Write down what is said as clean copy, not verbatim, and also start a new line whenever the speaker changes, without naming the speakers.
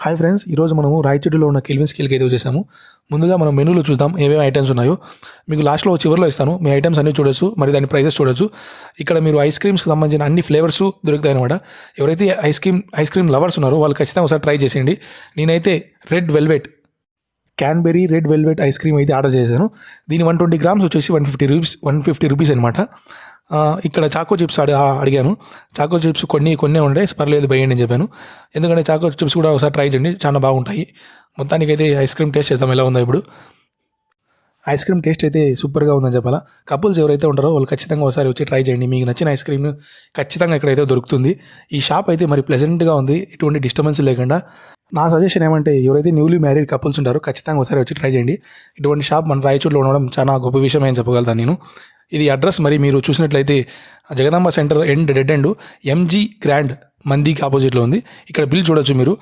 Hi friends, ఈరోజు మనము రాయచోటిలో ఉన్న కెల్విన్ స్కేల్కి అయితే వచ్చేసాము. ముందుగా మనం మెనూలో చూద్దాం ఏమేమి ఐటమ్స్ ఉన్నాయో. మీకు లాస్ట్లో చివరిలో ఇస్తాను, మీ ఐటమ్స్ అన్నీ చూడొచ్చు, మరి దాని ప్రైజెస్ చూడొచ్చు. ఇక్కడ మీరు ఐస్ క్రీమ్స్కి సంబంధించిన అన్ని ఫ్లేవర్స్ దొరుకుతాయి అనమాట. ఎవరైతే ఐస్ క్రీమ్ లవర్స్ ఉన్నారో వాళ్ళు ఖచ్చితంగా ఒకసారి ట్రై చేసేయండి. నేనైతే red velvet cranberry red velvet ice cream అయితే ఆర్డర్ చేశాను. దీని 120 గ్రామ్స్ వచ్చేసి 150 రూపీస్ అనమాట. ఇక్కడ చాకో చిప్స్ అడిగాను. చాకో చిప్స్ కొన్ని ఉండే, పర్లేదు వేయండి అని చెప్పాను. ఎందుకంటే చాకో చిప్స్ కూడా ఒకసారి ట్రై చేయండి, చాలా బాగుంటాయి. మొత్తానికైతే ఐస్ క్రీమ్ టేస్ట్ చేద్దాం ఎలా ఉందో. ఇప్పుడు ఐస్ క్రీమ్ టేస్ట్ అయితే సూపర్గా ఉందని చెప్పాలా. కపుల్స్ ఎవరైతే ఉంటారో వాళ్ళు ఖచ్చితంగా ఒకసారి వచ్చి ట్రై చేయండి. మీకు నచ్చిన ఐస్ క్రీమ్ ఖచ్చితంగా ఇక్కడైతే దొరుకుతుంది. ఈ షాప్ అయితే మరి ప్లెజెంట్గా ఉంది, ఎటువంటి డిస్టర్బెన్స్ లేకుండా. నా సజెషన్ ఏమంటే ఎవరైతే న్యూలీ మ్యారీడ్ కపుల్స్ ఉంటారో ఖచ్చితంగా ఒకసారి వచ్చి ట్రై చేయండి. ఇటువంటి షాప్ మన రాయచూరులో ఉండడం చాలా గొప్ప విషయం అని చెప్పగలుగుతాను నేను. ఇది అడ్రస్ మరి మీరు చూసినట్లయితే Jagadamba centre dead end MG grand మందికి ఆపోజిట్లో ఉంది. ఇక్కడ బిల్ చూడొచ్చు మీరు.